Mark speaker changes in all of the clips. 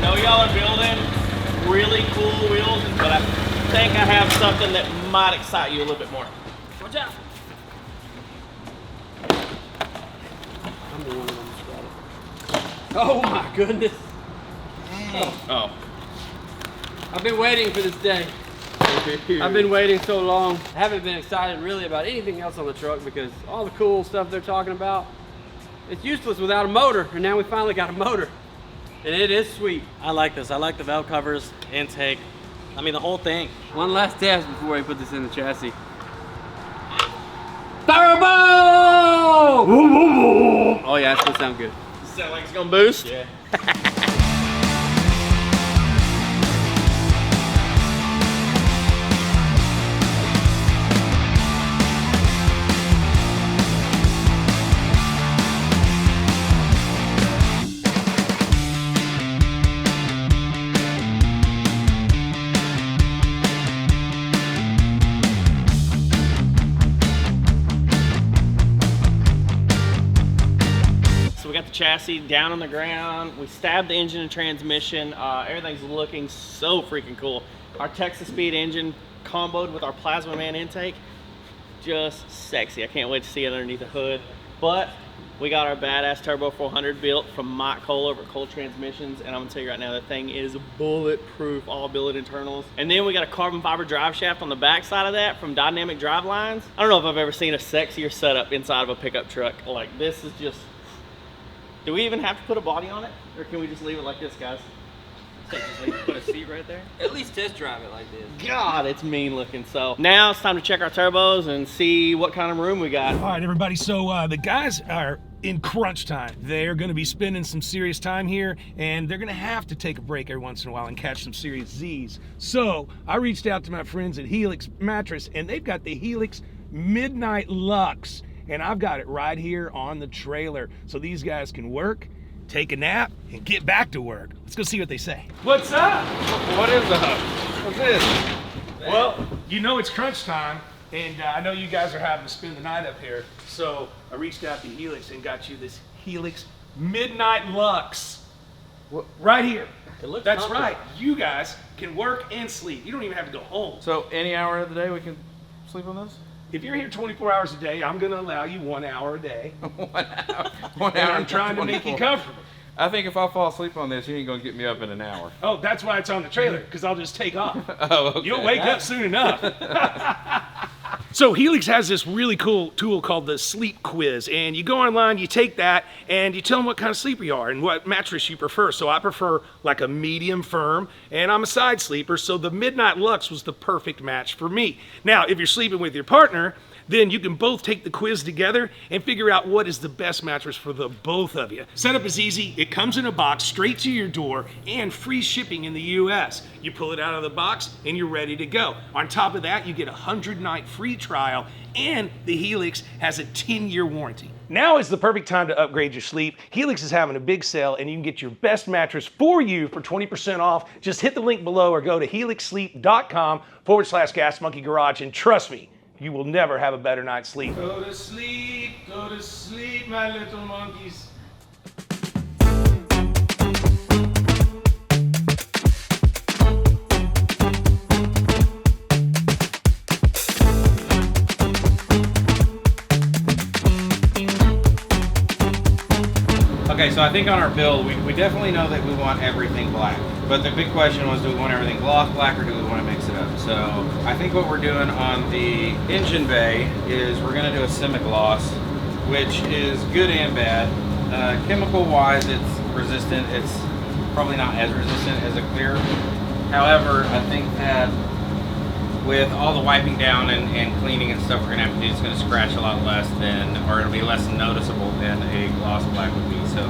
Speaker 1: know y'all are building really cool wheels, but I think I have something that might excite you a little bit more. Watch out.
Speaker 2: I'm the one that's got it. Oh my goodness.
Speaker 1: Oh.
Speaker 2: I've been waiting for this day. I've been waiting so long. I haven't been excited really about anything else on the truck because all the cool stuff they're talking about, it's useless without a motor, and now we finally got a motor. And it is sweet.
Speaker 3: I like this. I like the valve covers, intake. I mean, the whole thing.
Speaker 2: One last test before we put this in the chassis. Turbo! Oh yeah, that's gonna sound good.
Speaker 1: Sound like it's gonna boost?
Speaker 2: Yeah.
Speaker 1: Chassis down on the ground. We stabbed the engine and transmission. Everything's looking so freaking cool. Our Texas Speed engine comboed with our Plasma Man intake, just sexy. I can't wait to see it underneath the hood. But we got our badass Turbo 400 built from Mike Cole over at Cole Transmissions, and I'm gonna tell you right now, that thing is bulletproof, all billet internals. And then we got a carbon fiber drive shaft on the back side of that from Dynamic Drive Lines. I don't know if I've ever seen a sexier setup inside of a pickup truck. Like, this is just, do we even have to put a body on it? Or can we just leave it like this, guys?
Speaker 3: So just put a seat right there?
Speaker 2: At least test drive it like this.
Speaker 1: God, it's mean looking. So now it's time to check our turbos and see what kind of room we got.
Speaker 4: All right, everybody, so the guys are in crunch time. They're gonna be spending some serious time here, and they're gonna have to take a break every once in a while and catch some serious Z's. So I reached out to my friends at Helix Mattress, and they've got the Helix Midnight Luxe. And I've got it right here on the trailer. So these guys can work, take a nap, and get back to work. Let's go see what they say. What's up?
Speaker 5: What is up? What's this?
Speaker 4: Well, you know it's crunch time, and I know you guys are having to spend the night up here. So I reached out to Helix and got you this Helix Midnight Luxe.
Speaker 5: What?
Speaker 4: Right here.
Speaker 3: It looks
Speaker 4: That's
Speaker 3: comfortable.
Speaker 4: right. You guys can work and sleep. You don't even have to go home.
Speaker 5: So any hour of the day we can sleep on this?
Speaker 4: If you're here 24 hours a day, I'm gonna allow you 1 hour a day.
Speaker 5: 1 hour. 1
Speaker 4: And
Speaker 5: hour.
Speaker 4: I'm trying to make you
Speaker 5: 24.
Speaker 4: comfortable.
Speaker 5: I think if I fall asleep on this, you ain't gonna get me up in an hour.
Speaker 4: Oh, that's why it's on the trailer, because I'll just take off.
Speaker 5: Oh, okay.
Speaker 4: You'll wake up soon enough. So Helix has this really cool tool called the Sleep Quiz, and you go online, you take that, and you tell them what kind of sleeper you are and what mattress you prefer. So I prefer like a medium firm, and I'm a side sleeper, so the Midnight Luxe was the perfect match for me. Now, if you're sleeping with your partner, then you can both take the quiz together and figure out what is the best mattress for the both of you. Setup is easy. It comes in a box straight to your door and free shipping in the US. You pull it out of the box and you're ready to go. On top of that, you get a 100-night free trial, and the Helix has a 10-year warranty. Now is the perfect time to upgrade your sleep. Helix is having a big sale, and you can get your best mattress for you for 20% off. Just hit the link below or go to helixsleep.com/GasMonkeyGarage, and trust me, you will never have a better night's sleep. Go to sleep, my little monkeys.
Speaker 6: Okay, so I think on our build, we definitely know that we want everything black. But the big question was, do we want everything gloss black or do we want to mix it up? So I think what we're doing on the engine bay is we're going to do a semi-gloss, which is good and bad. Chemical-wise, it's resistant. It's probably not as resistant as a clear. However, I think that with all the wiping down and cleaning and stuff we're going to have to do, it's going to scratch a lot less than, or it'll be less noticeable than a gloss black would be. So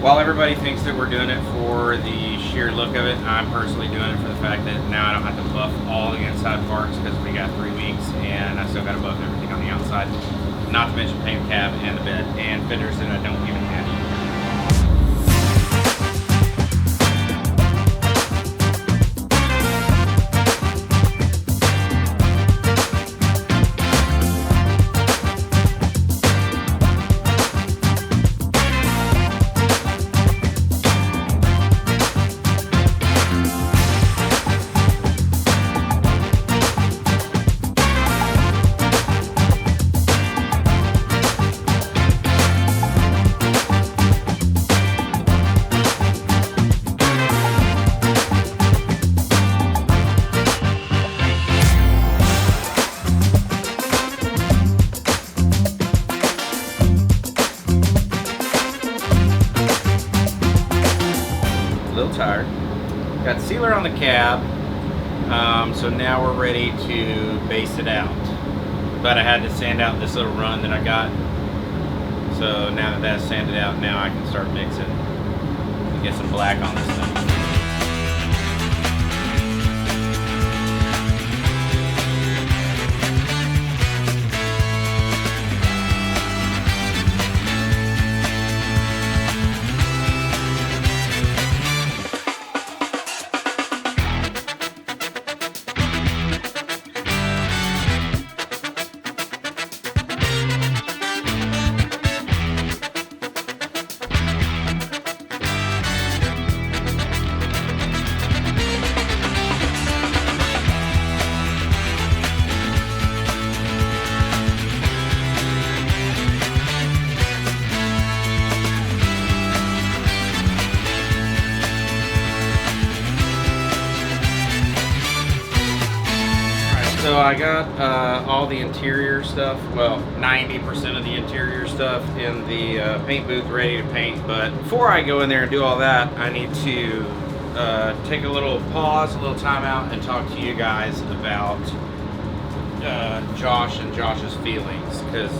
Speaker 6: while everybody thinks that we're doing it for the sheer look of it, I'm personally doing it for the fact that now I don't have to buff all the inside parts because we got 3 weeks and I still got to buff everything on the outside. Not to mention paint the cab and the bed and fenders that I don't even have yet. a little tired. Got sealer on the cab, so now we're ready to base it out. But I had to sand out this little run that I got. So now that that's sanded out, now I can start mixing and get some black on this thing. So I got all the interior stuff, well 90% of the interior stuff in the paint booth ready to paint, but before I go in there and do all that, I need to take a little pause, a little time out and talk to you guys about Josh and Josh's feelings, because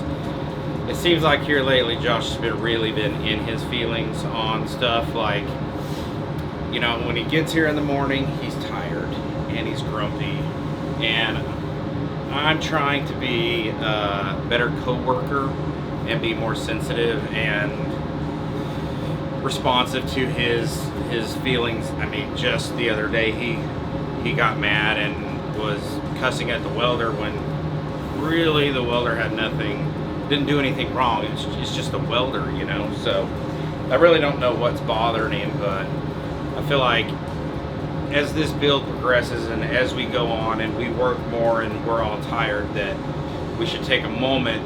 Speaker 6: it seems like here lately Josh has really been in his feelings on stuff like, you know, when he gets here in the morning, he's tired and he's grumpy, and I'm trying to be a better co-worker and be more sensitive and responsive to his feelings. I mean, just the other day he got mad and was cussing at the welder when really the welder had didn't do anything wrong. It's just a welder, you know. So I really don't know what's bothering him, but I feel like as this build progresses and as we go on and we work more and we're all tired, that we should take a moment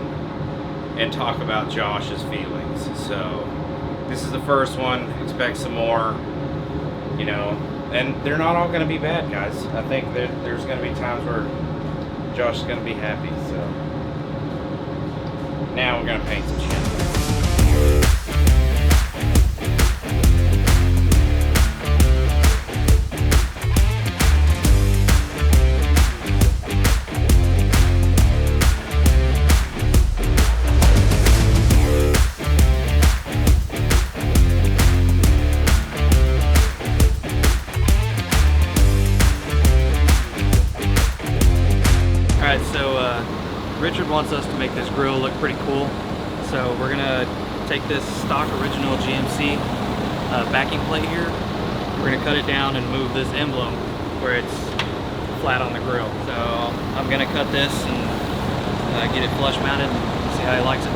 Speaker 6: and talk about Josh's feelings. So this is the first one. Expect some more, you know, and they're not all going to be bad, guys. I think that there's going to be times where Josh is going to be happy. So now we're going to paint some shit.
Speaker 3: Richard wants us to make this grill look pretty cool, so we're gonna take this stock original GMC backing plate here. We're gonna cut it down and move this emblem where it's flat on the grill. So I'm gonna cut this and get it flush mounted and see how he likes it.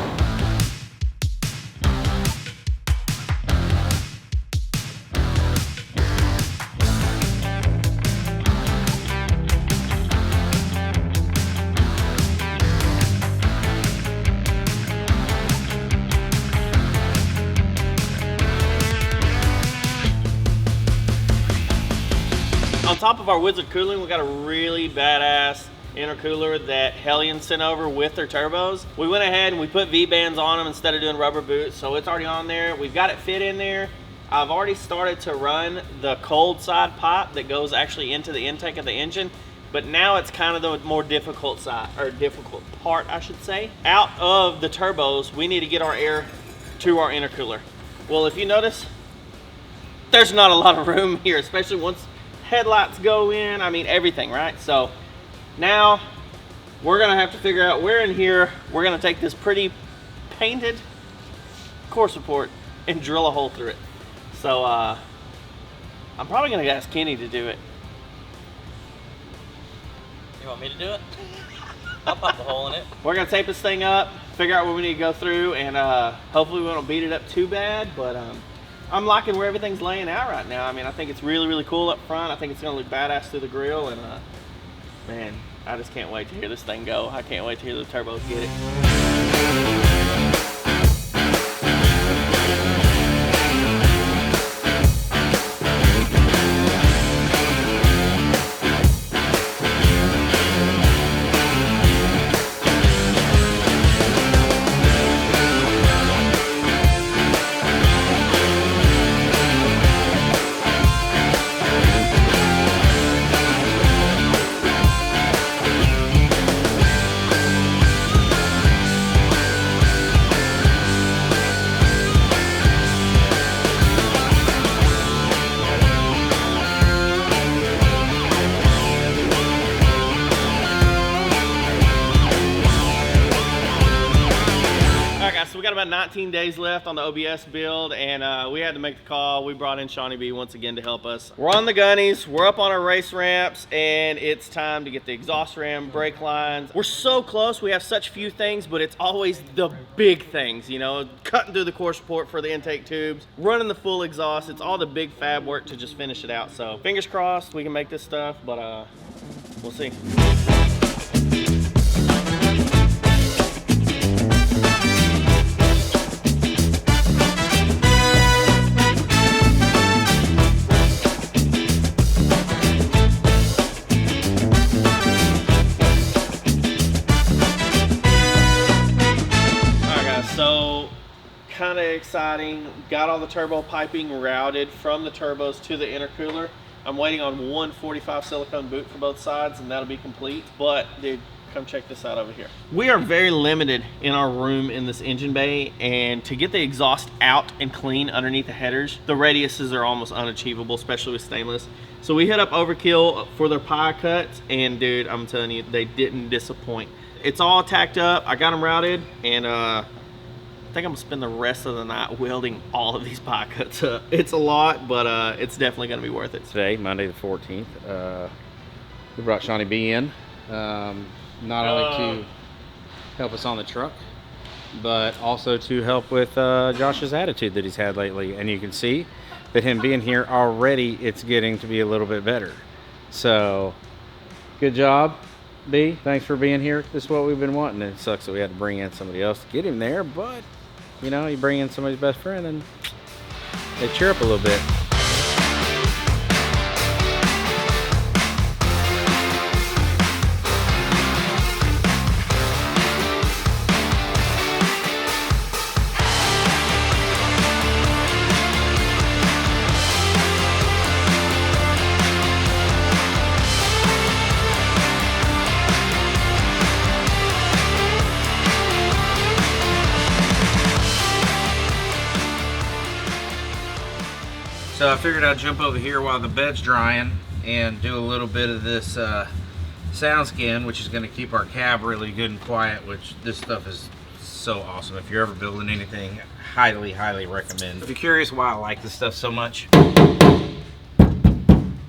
Speaker 1: On top of our Wizard cooling, we got a really badass intercooler that Hellion sent over with their turbos. We went ahead and we put V-bands on them instead of doing rubber boots, so it's already on there. We've got it fit in there. I've already started to run the cold side pipe that goes actually into the intake of the engine, but now it's kind of the more difficult side, or difficult part, I should say. Out of the turbos, we need to get our air to our intercooler. Well, if you notice, there's not a lot of room here, especially once headlights go in, I mean everything, right? So now we're gonna have to figure out where in here we're gonna take this pretty painted course report and drill a hole through it. So I'm probably gonna ask Kenny to do it.
Speaker 3: You want me to do it? I'll pop a hole in it.
Speaker 1: We're gonna tape this thing up, figure out what we need to go through, and hopefully we won't beat it up too bad, but I'm liking where everything's laying out right now. I mean, I think it's really, really cool up front. I think it's gonna look badass through the grill, and man, I just can't wait to hear this thing go. I can't wait to hear the turbos get it. 19 days left on the OBS build, and we had to make the call. We brought in Shawnee B once again to help us. We're on the gunnies, we're up on our race ramps, and it's time to get the exhaust ram, brake lines. We're so close, we have such few things, but it's always the big things, you know, cutting through the core support for the intake tubes, running the full exhaust. It's all the big fab work to just finish it out. So fingers crossed we can make this stuff, but we'll see. So kind of exciting. Got all the turbo piping routed from the turbos to the intercooler. I'm waiting on one 45 silicone boot for both sides, and that'll be complete. But dude, come check this out over here. We are very limited in our room in this engine bay, and to get the exhaust out and clean underneath the headers, the radiuses are almost unachievable, especially with stainless. So we hit up Overkill for their pie cuts, and dude, I'm telling you, they didn't disappoint. It's all tacked up. I got them routed, and I think I'm gonna spend the rest of the night welding all of these pie cuts up. It's a lot, but it's definitely gonna be worth it.
Speaker 6: Today, Monday the 14th, we brought Shawnee B in, not only to help us on the truck, but also to help with Josh's attitude that he's had lately. And you can see that him being here already, it's getting to be a little bit better. So, good job, B. Thanks for being here. This is what we've been wanting. It sucks that we had to bring in somebody else to get him there, but you know, you bring in somebody's best friend and they cheer up a little bit. So I figured I'd jump over here while the bed's drying and do a little bit of this sound skin, which is going to keep our cab really good and quiet, which this stuff is so awesome. If you're ever building anything, highly, highly recommend. If you're curious why I like this stuff so much,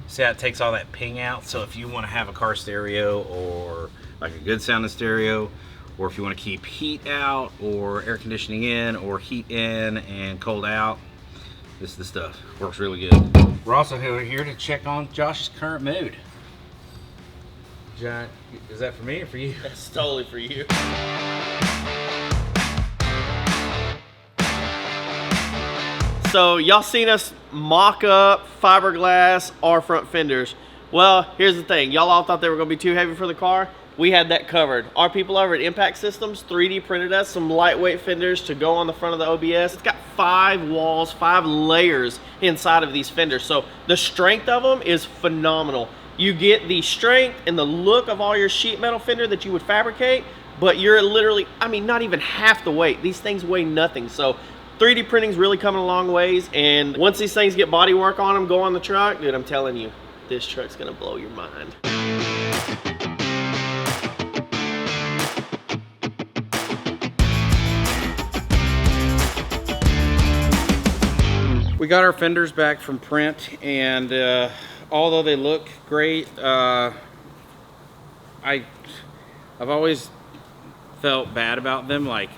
Speaker 6: see how it takes all that ping out? So if you want to have a car stereo or like a good sounding stereo, or if you want to keep heat out or air conditioning in or heat in and cold out, this is the stuff. Works really good. We're also here to check on Josh's current mood. John, is that for me or for you?
Speaker 1: That's totally for you. So y'all seen us mock up fiberglass our front fenders. Well, here's the thing. Y'all all thought they were gonna be too heavy for the car. We had that covered. Our people over at Impact Systems 3D printed us some lightweight fenders to go on the front of the OBS. It's got 5 walls, 5 layers inside of these fenders. So the strength of them is phenomenal. You get the strength and the look of all your sheet metal fender that you would fabricate, but you're literally, I mean, not even half the weight. These things weigh nothing. So 3D printing's really coming a long ways, and once these things get body work on them, go on the truck, dude, I'm telling you, this truck's gonna blow your mind.
Speaker 6: We got our fenders back from print, and although they look great, I've always felt bad about them. Like,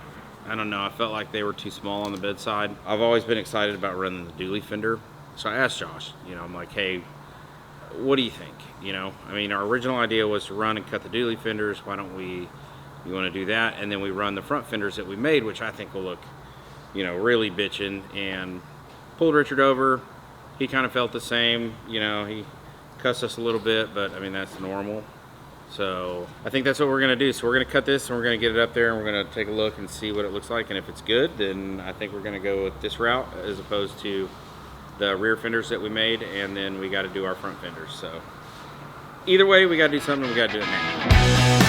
Speaker 6: I don't know, I felt like they were too small on the bedside. I've always been excited about running the dually fender, so I asked Josh, you know, I'm like, hey, what do you think? You know, I mean, our original idea was to run and cut the dually fenders. Why don't you want to do that, and then we run the front fenders that we made, which I think will look, you know, really bitchin'. And pulled Richard over. He kind of felt the same. You know, he cussed us a little bit, but I mean, that's normal. So I think that's what we're gonna do. So we're gonna cut this and we're gonna get it up there and we're gonna take a look and see what it looks like. And if it's good, then I think we're gonna go with this route as opposed to the rear fenders that we made, and then we got to do our front fenders. So either way, we got to do something. We got to do it now.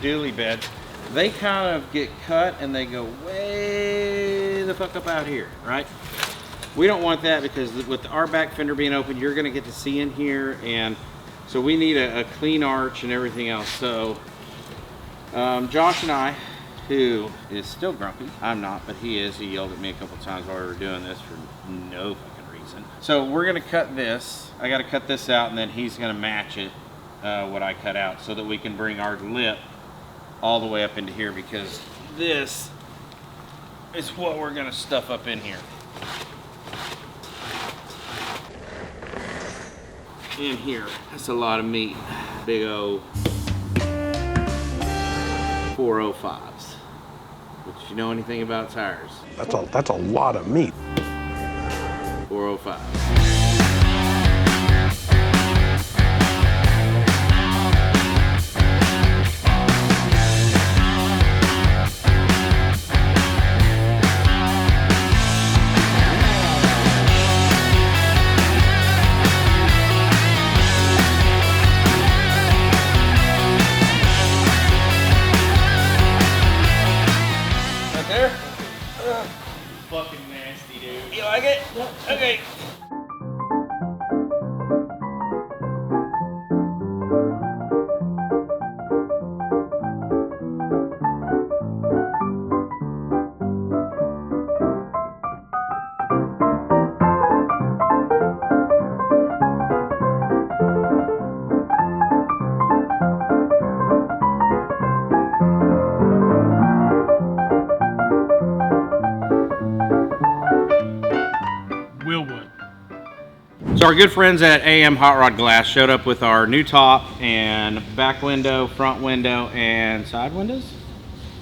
Speaker 6: dually beds, they kind of get cut and they go way the fuck up out here, right? We don't want that because with our back fender being open, you're gonna get to see in here, and so we need a clean arch and everything else. So Josh and I, who is still grumpy, I'm not, but he is. He yelled at me a couple times while we were doing this for no fucking reason. So we're gonna cut this. I gotta cut this out, and then he's gonna match it, what I cut out, so that we can bring our lip all the way up into here, because this is what we're gonna stuff up in here. In here, that's a lot of meat. Big O 405s. But if you know anything about tires,
Speaker 4: That's a lot of meat.
Speaker 6: 405.
Speaker 1: Fucking nasty, dude.
Speaker 6: You like it? Okay. So our good friends at AM Hot Rod Glass showed up with our new top and back window, front window, and side windows?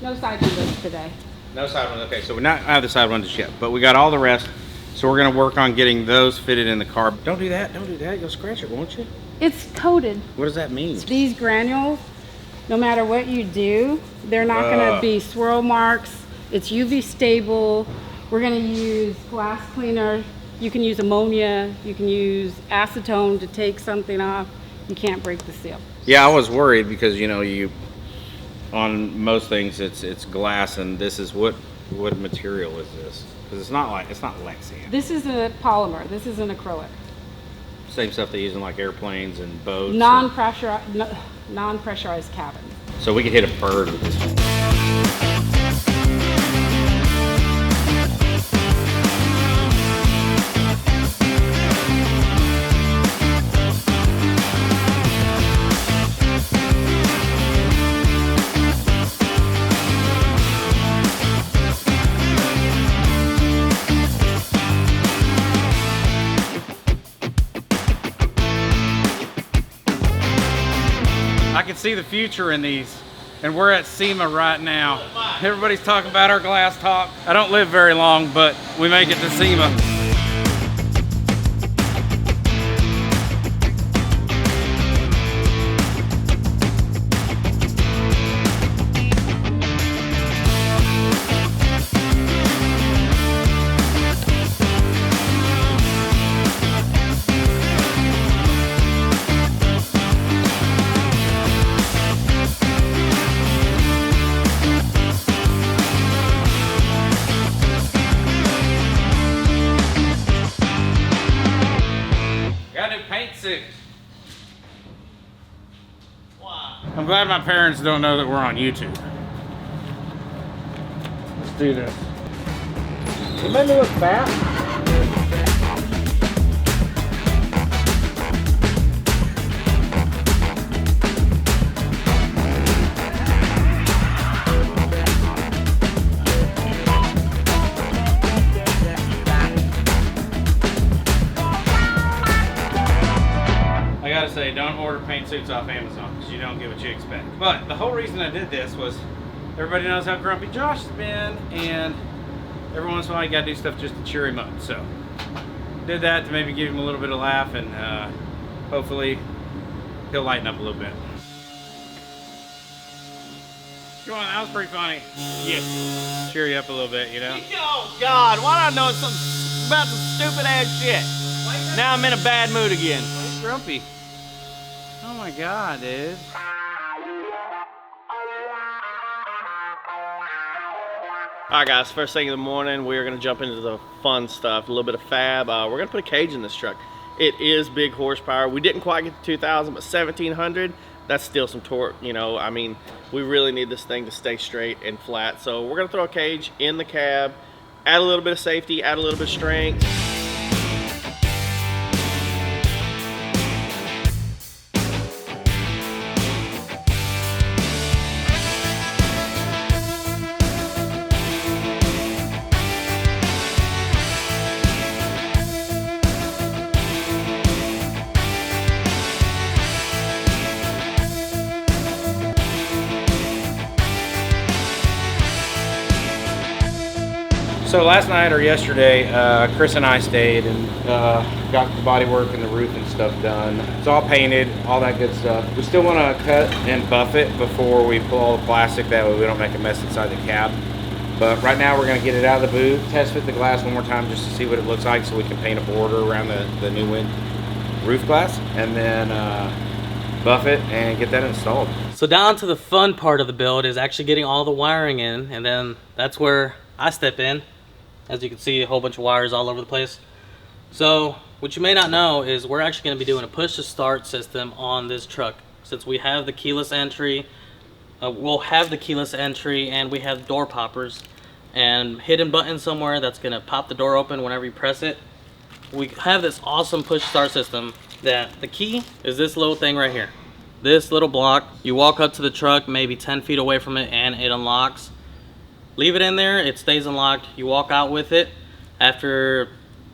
Speaker 7: No side windows today.
Speaker 6: No side windows. Okay, so we're not out of the side windows yet, but we got all the rest. So we're gonna work on getting those fitted in the car. Don't do that, don't do that. You'll scratch it, won't you?
Speaker 7: It's coated.
Speaker 6: What does that mean?
Speaker 7: These granules, no matter what you do, they're not gonna be swirl marks. It's UV stable. We're gonna use glass cleaner. You can use ammonia. You can use acetone to take something off. You can't break the seal.
Speaker 6: Yeah, I was worried because on most things it's glass, and this is what material is this? Because it's not Lexan.
Speaker 7: This is a polymer. This is an acrylic.
Speaker 6: Same stuff they use in like airplanes and boats.
Speaker 7: Non-pressurized cabin.
Speaker 6: So we could hit a bird with this. I can see the future in these, and we're at SEMA right now. Everybody's talking about our glass top. I don't live very long, but we make it to SEMA. I'm glad my parents don't know that we're on YouTube. Let's do this. It made me look fat. I gotta say, don't order paint suits off Amazon because you don't get what you expect. But the whole reason I did this was everybody knows how grumpy Josh has been, and every once in a while you gotta do stuff just to cheer him up. So did that to maybe give him a little bit of laugh, and hopefully he'll lighten up a little bit. Come on, that was pretty funny.
Speaker 1: Yes.
Speaker 6: Cheer you up a little bit, you know?
Speaker 1: Oh God, why not know something about some stupid ass shit? Now I'm in a bad mood again.
Speaker 6: He's grumpy. Oh my God, dude.
Speaker 1: All right, guys, first thing in the morning, we are gonna jump into the fun stuff, a little bit of fab. We're gonna put a cage in this truck. It is big horsepower. We didn't quite get to 2,000, but 1,700, that's still some torque, you know. I mean, we really need this thing to stay straight and flat. So we're gonna throw a cage in the cab, add a little bit of safety, add a little bit of strength.
Speaker 6: So last night or yesterday, Chris and I stayed and got the body work and the roof and stuff done. It's all painted, all that good stuff. We still want to cut and buff it before we pull all the plastic, that way we don't make a mess inside the cab. But right now we're going to get it out of the boot, test fit the glass one more time just to see what it looks like, so we can paint a border around the new roof glass, and then buff it and get that installed.
Speaker 3: So down to the fun part of the build is actually getting all the wiring in, and then that's where I step in. As you can see, a whole bunch of wires all over the place. So what you may not know is we're actually going to be doing a push to start system on this truck. Since we have the keyless entry, we'll have the keyless entry, and we have door poppers and hidden button somewhere that's going to pop the door open whenever you press it. We have this awesome push start system that the key is this little thing right here. This little block, you walk up to the truck maybe 10 feet away from it and it unlocks. Leave it in there, it stays unlocked. You walk out with it. After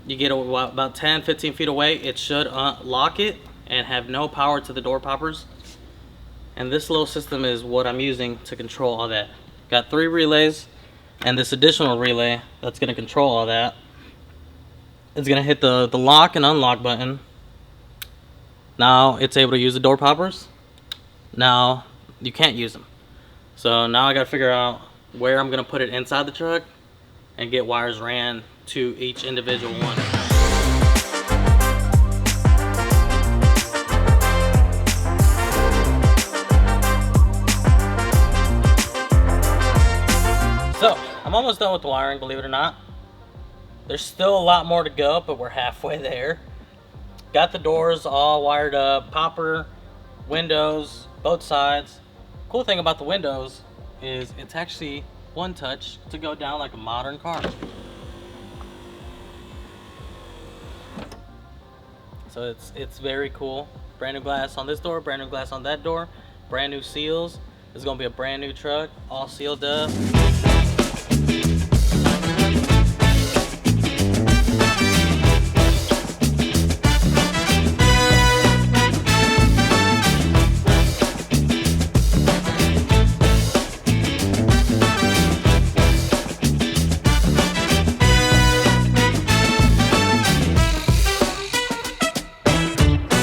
Speaker 3: you get about 10-15 feet away, it should lock it and have no power to the door poppers. And this little system is what I'm using to control all that. Got 3 relays and this additional relay that's going to control all that. It's going to hit the lock and unlock button. Now it's able to use the door poppers. Now you can't use them. So now I got to figure out where I'm gonna put it inside the truck and get wires ran to each individual one. So I'm almost done with the wiring, believe it or not. There's still a lot more to go, but we're halfway there. Got the doors all wired up, popper, windows, both sides. Cool thing about the windows is it's actually one touch to go down like a modern car. So it's very cool. Brand new glass on this door, brand new glass on that door, brand new seals. It's gonna be a brand new truck, all sealed up.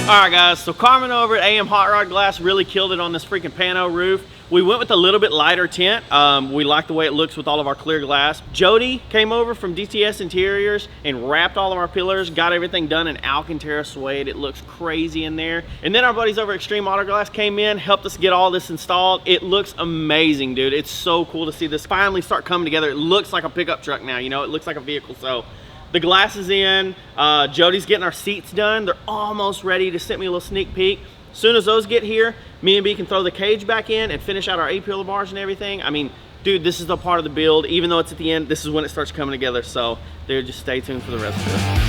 Speaker 1: All right, guys, so Carmen over at AM Hot Rod Glass really killed it on this freaking pano roof. We went with a little bit lighter tint. We like the way it looks with all of our clear glass. Jody came over from DTS Interiors and wrapped all of our pillars, got everything done in Alcantara suede. It looks crazy in there. And then our buddies over at Extreme Auto Glass came in, helped us get all this installed. It looks amazing, dude. It's so cool to see this finally start coming together. It looks like a pickup truck now, you know, it looks like a vehicle. So the glass is in. Jody's getting our seats done. They're almost ready. Just sent me a little sneak peek. As soon as those get here, me and B can throw the cage back in and finish out our A-pillar bars and everything. I mean, dude, this is the part of the build. Even though it's at the end, this is when it starts coming together. So, dude, just stay tuned for the rest of it.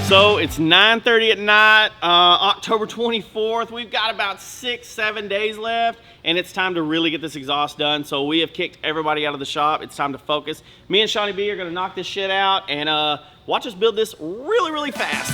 Speaker 1: So it's 9:30 at night, October 24th. We've got about 6-7 days left, and it's time to really get this exhaust done. So we have kicked everybody out of the shop. It's time to focus. Me and Shawnee B are gonna knock this shit out and watch us build this really, really fast.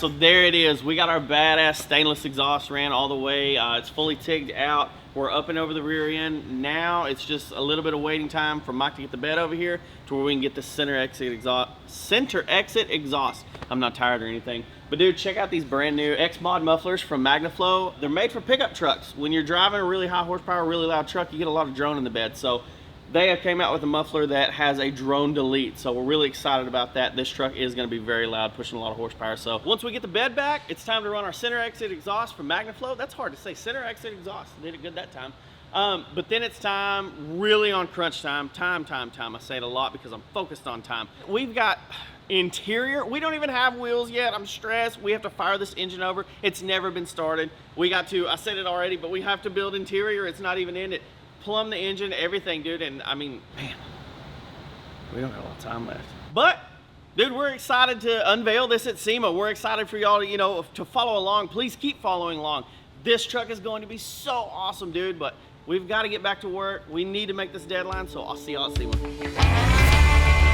Speaker 1: so there it is. We got our badass stainless exhaust ran all the way. It's fully tigged out. We're up and over the rear end. Now it's just a little bit of waiting time for Mike to get the bed over here to where we can get the center exit exhaust. I'm not tired or anything. But dude, check out these brand new X-Mod mufflers from MagnaFlow. They're made for pickup trucks. When you're driving a really high horsepower, really loud truck, you get a lot of drone in the bed. So they have came out with a muffler that has a drone delete. So we're really excited about that. This truck is gonna be very loud, pushing a lot of horsepower. So once we get the bed back, it's time to run our center exit exhaust from MagnaFlow. That's hard to say, center exit exhaust. Did it good that time. But then it's time, really on crunch time. Time. I say it a lot because I'm focused on time. We've got interior. We don't even have wheels yet. I'm stressed. We have to fire this engine over. It's never been started. We got to, I said it already, but we have to build interior. It's not even in it. Plumb the engine, everything, dude. And I mean, man, we don't have a lot of time left. But dude, we're excited to unveil this at SEMA. We're excited for y'all to, you know, to follow along. Please keep following along. This truck is going to be so awesome, dude. But we've got to get back to work. We need to make this deadline. So I'll see y'all at SEMA.